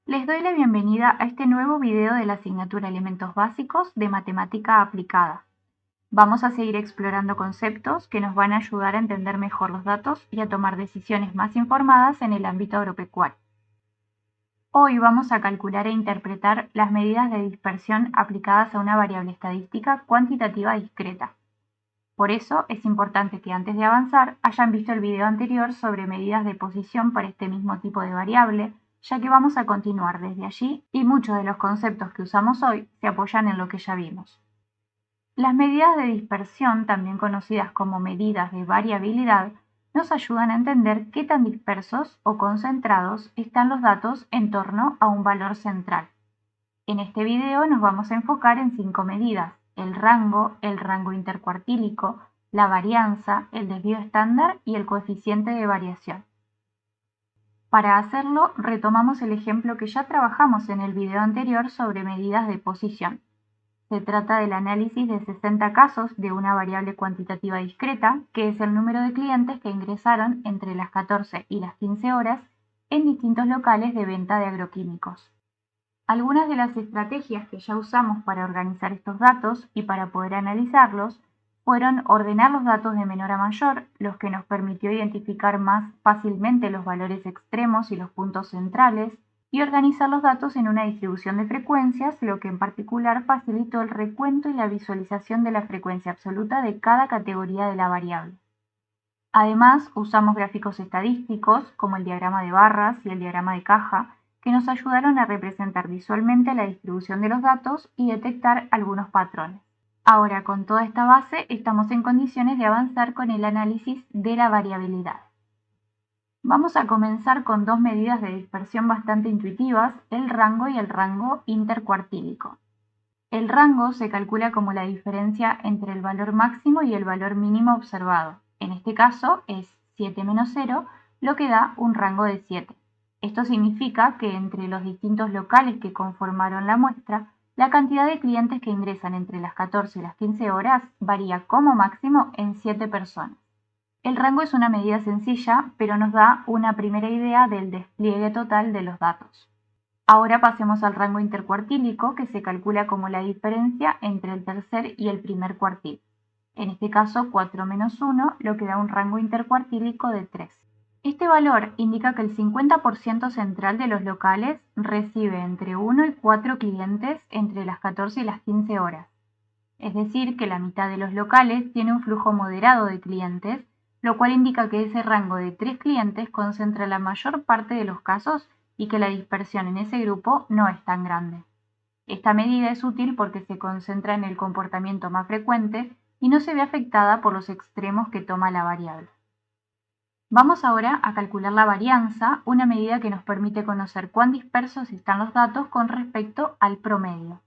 Les doy la bienvenida a este nuevo video de la asignatura Elementos Básicos de Matemática Aplicada. Vamos a seguir explorando conceptos que nos van a ayudar a entender mejor los datos y a tomar decisiones más informadas en el ámbito agropecuario. Hoy vamos a calcular e interpretar las medidas de dispersión aplicadas a una variable estadística cuantitativa discreta. Por eso es importante que antes de avanzar hayan visto el video anterior sobre medidas de posición para este mismo tipo de variable, ya que vamos a continuar desde allí y muchos de los conceptos que usamos hoy se apoyan en lo que ya vimos. Las medidas de dispersión, también conocidas como medidas de variabilidad, nos ayudan a entender qué tan dispersos o concentrados están los datos en torno a un valor central. En este video nos vamos a enfocar en 5 medidas: el rango intercuartílico, la varianza, el desvío estándar y el coeficiente de variación. Para hacerlo, retomamos el ejemplo que ya trabajamos en el video anterior sobre medidas de posición. Se trata del análisis de 60 casos de una variable cuantitativa discreta, que es el número de clientes que ingresaron entre las 14 y las 15 horas en distintos locales de venta de agroquímicos. Algunas de las estrategias que ya usamos para organizar estos datos y para poder analizarlos fueron ordenar los datos de menor a mayor, lo que nos permitió identificar más fácilmente los valores extremos y los puntos centrales, y organizar los datos en una distribución de frecuencias, lo que en particular facilitó el recuento y la visualización de la frecuencia absoluta de cada categoría de la variable. Además, usamos gráficos estadísticos, como el diagrama de barras y el diagrama de caja, que nos ayudaron a representar visualmente la distribución de los datos y detectar algunos patrones. Ahora, con toda esta base, estamos en condiciones de avanzar con el análisis de la variabilidad. Vamos a comenzar con dos medidas de dispersión bastante intuitivas, el rango y el rango intercuartílico. El rango se calcula como la diferencia entre el valor máximo y el valor mínimo observado. En este caso es 7 menos 0, lo que da un rango de 7. Esto significa que entre los distintos locales que conformaron la muestra, la cantidad de clientes que ingresan entre las 14 y las 15 horas varía como máximo en 7 personas. El rango es una medida sencilla, pero nos da una primera idea del despliegue total de los datos. Ahora pasemos al rango intercuartílico, que se calcula como la diferencia entre el tercer y el primer cuartil. En este caso 4 menos 1, lo que da un rango intercuartílico de 3. Este valor indica que el 50% central de los locales recibe entre 1 y 4 clientes entre las 14 y las 15 horas. Es decir, que la mitad de los locales tiene un flujo moderado de clientes, lo cual indica que ese rango de 3 clientes concentra la mayor parte de los casos y que la dispersión en ese grupo no es tan grande. Esta medida es útil porque se concentra en el comportamiento más frecuente y no se ve afectada por los extremos que toma la variable. Vamos ahora a calcular la varianza, una medida que nos permite conocer cuán dispersos están los datos con respecto al promedio.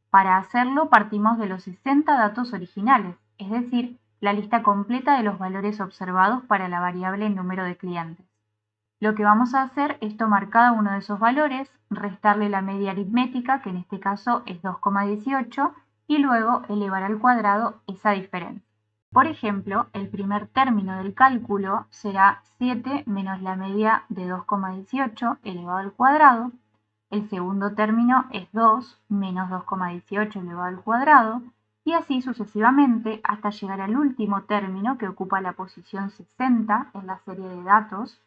Para hacerlo partimos de los 60 datos originales, es decir, la lista completa de los valores observados para la variable número de clientes. Lo que vamos a hacer es tomar cada uno de esos valores, restarle la media aritmética, que en este caso es 2,18, y luego elevar al cuadrado esa diferencia. Por ejemplo, el primer término del cálculo será 7 menos la media de 2,18 elevado al cuadrado. El segundo término es 2 menos 2,18 elevado al cuadrado, y así sucesivamente hasta llegar al último término que ocupa la posición 60 en la serie de datos,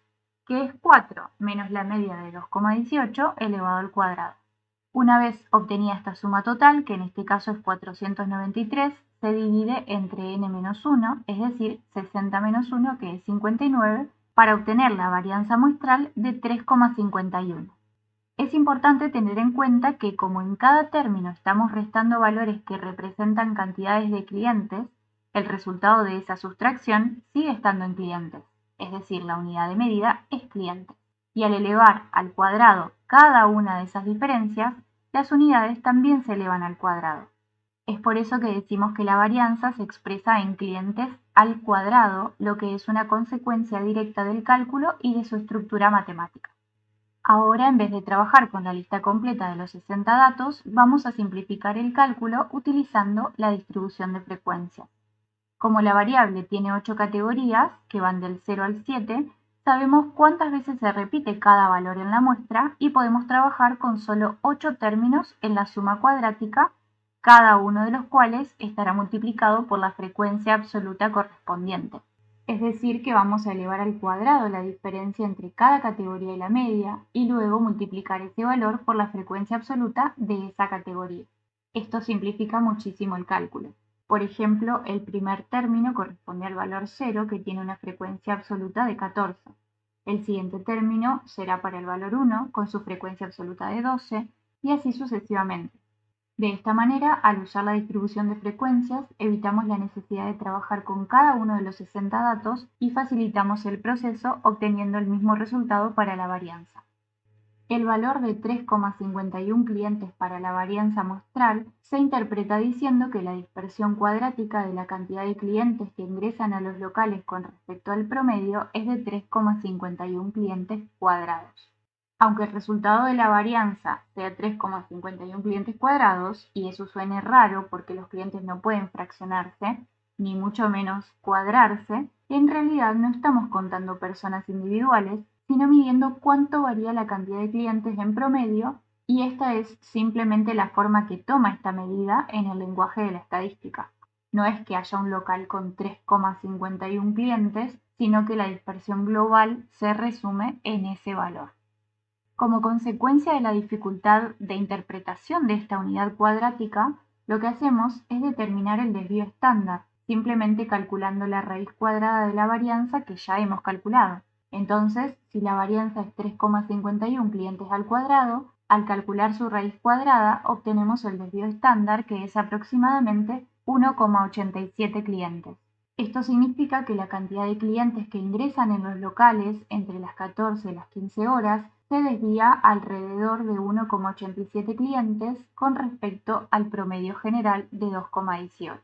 que es 4 menos la media de 2,18 elevado al cuadrado. Una vez obtenida esta suma total, que en este caso es 493, se divide entre n-1, es decir, 60 menos 1, que es 59, para obtener la varianza muestral de 3,51. Es importante tener en cuenta que como en cada término estamos restando valores que representan cantidades de clientes, el resultado de esa sustracción sigue estando en clientes, es decir, la unidad de medida es cliente. Y al elevar al cuadrado cada una de esas diferencias, las unidades también se elevan al cuadrado. Es por eso que decimos que la varianza se expresa en clientes al cuadrado, lo que es una consecuencia directa del cálculo y de su estructura matemática. Ahora, en vez de trabajar con la lista completa de los 60 datos, vamos a simplificar el cálculo utilizando la distribución de frecuencias. Como la variable tiene 8 categorías, que van del 0 al 7, sabemos cuántas veces se repite cada valor en la muestra y podemos trabajar con solo 8 términos en la suma cuadrática, cada uno de los cuales estará multiplicado por la frecuencia absoluta correspondiente. Es decir, que vamos a elevar al cuadrado la diferencia entre cada categoría y la media, y luego multiplicar ese valor por la frecuencia absoluta de esa categoría. Esto simplifica muchísimo el cálculo. Por ejemplo, el primer término corresponde al valor 0, que tiene una frecuencia absoluta de 14. El siguiente término será para el valor 1, con su frecuencia absoluta de 12, y así sucesivamente. De esta manera, al usar la distribución de frecuencias, evitamos la necesidad de trabajar con cada uno de los 60 datos y facilitamos el proceso obteniendo el mismo resultado para la varianza. El valor de 3,51 clientes para la varianza muestral se interpreta diciendo que la dispersión cuadrática de la cantidad de clientes que ingresan a los locales con respecto al promedio es de 3,51 clientes cuadrados. Aunque el resultado de la varianza sea 3,51 clientes cuadrados, y eso suene raro porque los clientes no pueden fraccionarse, ni mucho menos cuadrarse, en realidad no estamos contando personas individuales, sino midiendo cuánto varía la cantidad de clientes en promedio, y esta es simplemente la forma que toma esta medida en el lenguaje de la estadística. No es que haya un local con 3,51 clientes, sino que la dispersión global se resume en ese valor. Como consecuencia de la dificultad de interpretación de esta unidad cuadrática, lo que hacemos es determinar el desvío estándar, simplemente calculando la raíz cuadrada de la varianza que ya hemos calculado. Entonces, si la varianza es 3,51 clientes al cuadrado, al calcular su raíz cuadrada obtenemos el desvío estándar, que es aproximadamente 1,87 clientes. Esto significa que la cantidad de clientes que ingresan en los locales entre las 14 y las 15 horas se desvía alrededor de 1,87 clientes con respecto al promedio general de 2,18.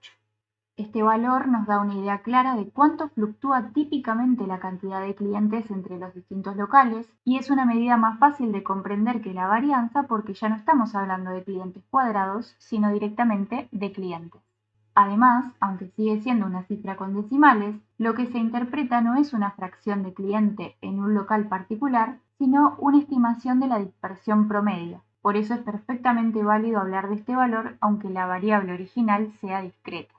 Este valor nos da una idea clara de cuánto fluctúa típicamente la cantidad de clientes entre los distintos locales, y es una medida más fácil de comprender que la varianza porque ya no estamos hablando de clientes cuadrados, sino directamente de clientes. Además, aunque sigue siendo una cifra con decimales, lo que se interpreta no es una fracción de cliente en un local particular, sino una estimación de la dispersión promedio. Por eso es perfectamente válido hablar de este valor, aunque la variable original sea discreta.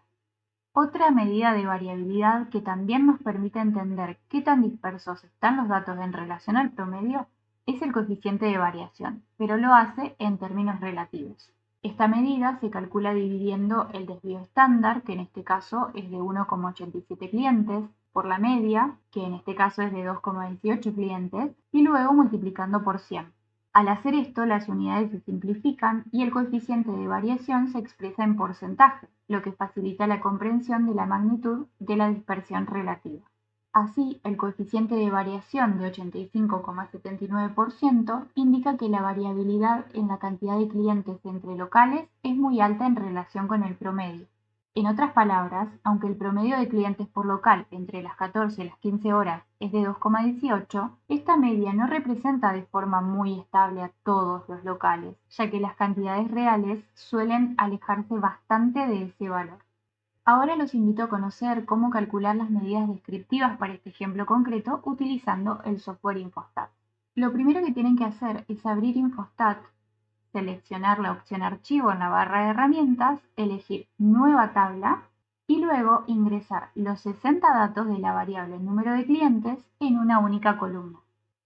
Otra medida de variabilidad que también nos permite entender qué tan dispersos están los datos en relación al promedio es el coeficiente de variación, pero lo hace en términos relativos. Esta medida se calcula dividiendo el desvío estándar, que en este caso es de 1,87 clientes, por la media, que en este caso es de 2,18 clientes, y luego multiplicando por 100. Al hacer esto, las unidades se simplifican y el coeficiente de variación se expresa en porcentaje, lo que facilita la comprensión de la magnitud de la dispersión relativa. Así, el coeficiente de variación de 85,79% indica que la variabilidad en la cantidad de clientes entre locales es muy alta en relación con el promedio. En otras palabras, aunque el promedio de clientes por local entre las 14 y las 15 horas es de 2,18, esta media no representa de forma muy estable a todos los locales, ya que las cantidades reales suelen alejarse bastante de ese valor. Ahora los invito a conocer cómo calcular las medidas descriptivas para este ejemplo concreto utilizando el software Infostat. Lo primero que tienen que hacer es abrir Infostat, seleccionar la opción Archivo en la barra de herramientas, elegir Nueva tabla y luego ingresar los 60 datos de la variable número de clientes en una única columna.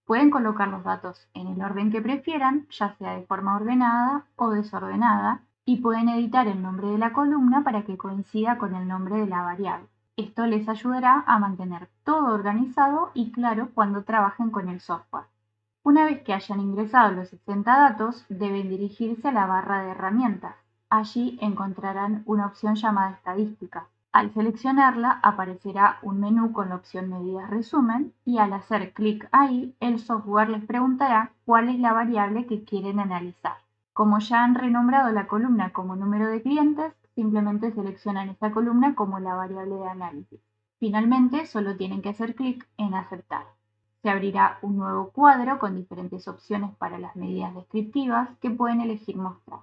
Pueden colocar los datos en el orden que prefieran, ya sea de forma ordenada o desordenada, y pueden editar el nombre de la columna para que coincida con el nombre de la variable. Esto les ayudará a mantener todo organizado y claro cuando trabajen con el software. Una vez que hayan ingresado los 60 datos, deben dirigirse a la barra de herramientas. Allí encontrarán una opción llamada Estadística. Al seleccionarla, aparecerá un menú con la opción Medidas Resumen, y al hacer clic ahí, el software les preguntará cuál es la variable que quieren analizar. Como ya han renombrado la columna como número de clientes, simplemente seleccionan esta columna como la variable de análisis. Finalmente, solo tienen que hacer clic en Aceptar. Se abrirá un nuevo cuadro con diferentes opciones para las medidas descriptivas que pueden elegir mostrar.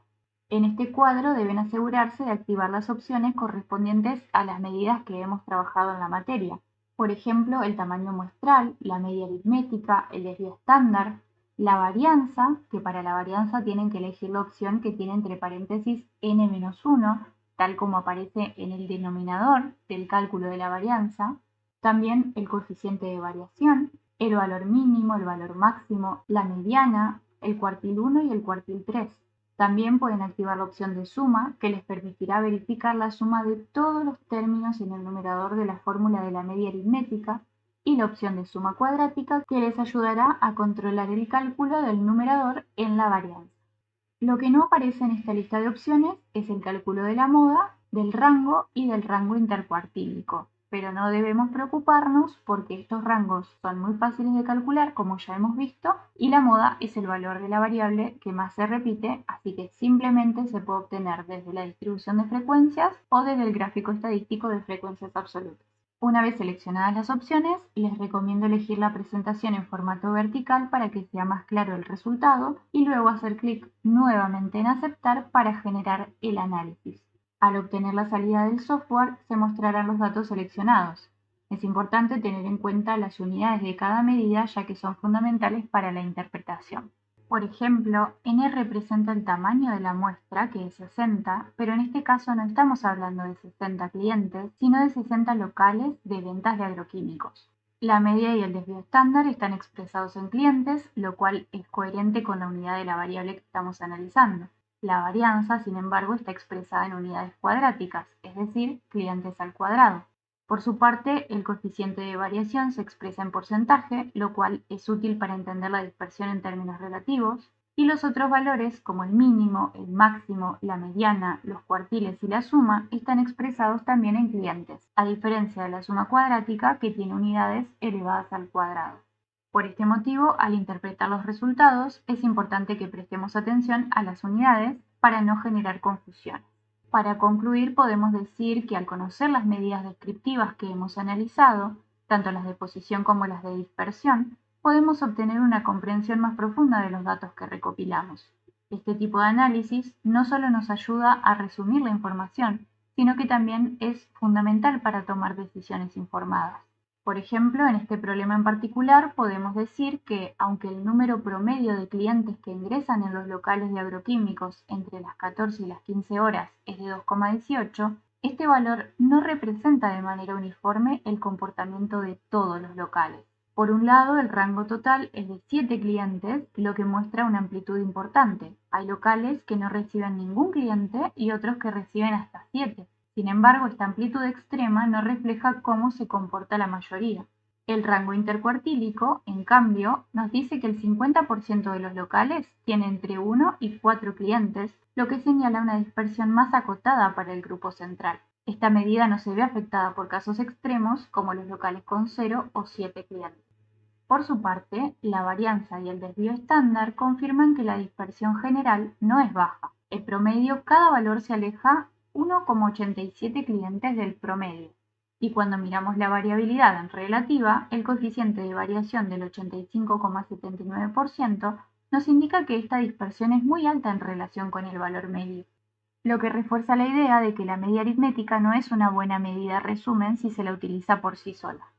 En este cuadro deben asegurarse de activar las opciones correspondientes a las medidas que hemos trabajado en la materia. Por ejemplo, el tamaño muestral, la media aritmética, el desvío estándar, la varianza, que para la varianza tienen que elegir la opción que tiene entre paréntesis n-1, tal como aparece en el denominador del cálculo de la varianza, también el coeficiente de variación, el valor mínimo, el valor máximo, la mediana, el cuartil 1 y el cuartil 3. También pueden activar la opción de suma, que les permitirá verificar la suma de todos los términos en el numerador de la fórmula de la media aritmética, y la opción de suma cuadrática, que les ayudará a controlar el cálculo del numerador en la varianza. Lo que no aparece en esta lista de opciones es el cálculo de la moda, del rango y del rango intercuartílico, pero no debemos preocuparnos porque estos rangos son muy fáciles de calcular, como ya hemos visto, y la moda es el valor de la variable que más se repite, así que simplemente se puede obtener desde la distribución de frecuencias o desde el gráfico estadístico de frecuencias absolutas. Una vez seleccionadas las opciones, les recomiendo elegir la presentación en formato vertical para que sea más claro el resultado y luego hacer clic nuevamente en aceptar para generar el análisis. Al obtener la salida del software, se mostrarán los datos seleccionados. Es importante tener en cuenta las unidades de cada medida ya que son fundamentales para la interpretación. Por ejemplo, n representa el tamaño de la muestra, que es 60, pero en este caso no estamos hablando de 60 clientes, sino de 60 locales de ventas de agroquímicos. La media y el desvío estándar están expresados en clientes, lo cual es coherente con la unidad de la variable que estamos analizando. La varianza, sin embargo, está expresada en unidades cuadráticas, es decir, clientes al cuadrado. Por su parte, el coeficiente de variación se expresa en porcentaje, lo cual es útil para entender la dispersión en términos relativos, y los otros valores, como el mínimo, el máximo, la mediana, los cuartiles y la suma, están expresados también en clientes, a diferencia de la suma cuadrática que tiene unidades elevadas al cuadrado. Por este motivo, al interpretar los resultados, es importante que prestemos atención a las unidades para no generar confusiones. Para concluir, podemos decir que al conocer las medidas descriptivas que hemos analizado, tanto las de posición como las de dispersión, podemos obtener una comprensión más profunda de los datos que recopilamos. Este tipo de análisis no solo nos ayuda a resumir la información, sino que también es fundamental para tomar decisiones informadas. Por ejemplo, en este problema en particular podemos decir que, aunque el número promedio de clientes que ingresan en los locales de agroquímicos entre las 14 y las 15 horas es de 2,18, este valor no representa de manera uniforme el comportamiento de todos los locales. Por un lado, el rango total es de 7 clientes, lo que muestra una amplitud importante. Hay locales que no reciben ningún cliente y otros que reciben hasta 7. Sin embargo, esta amplitud extrema no refleja cómo se comporta la mayoría. El rango intercuartílico, en cambio, nos dice que el 50% de los locales tiene entre 1 y 4 clientes, lo que señala una dispersión más acotada para el grupo central. Esta medida no se ve afectada por casos extremos como los locales con 0 o 7 clientes. Por su parte, la varianza y el desvío estándar confirman que la dispersión general no es baja. En promedio, cada valor se aleja 1,87 clientes del promedio. Y cuando miramos la variabilidad en relativa, el coeficiente de variación del 85,79% nos indica que esta dispersión es muy alta en relación con el valor medio, lo que refuerza la idea de que la media aritmética no es una buena medida resumen si se la utiliza por sí sola.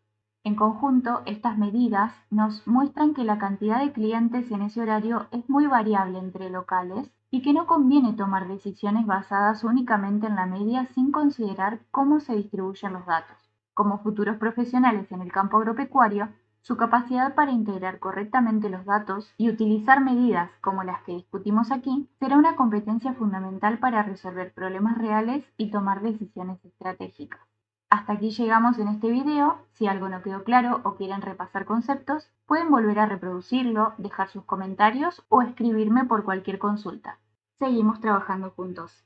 En conjunto, estas medidas nos muestran que la cantidad de clientes en ese horario es muy variable entre locales y que no conviene tomar decisiones basadas únicamente en la media sin considerar cómo se distribuyen los datos. Como futuros profesionales en el campo agropecuario, su capacidad para integrar correctamente los datos y utilizar medidas como las que discutimos aquí será una competencia fundamental para resolver problemas reales y tomar decisiones estratégicas. Hasta aquí llegamos en este video. Si algo no quedó claro o quieren repasar conceptos, pueden volver a reproducirlo, dejar sus comentarios o escribirme por cualquier consulta. Seguimos trabajando juntos.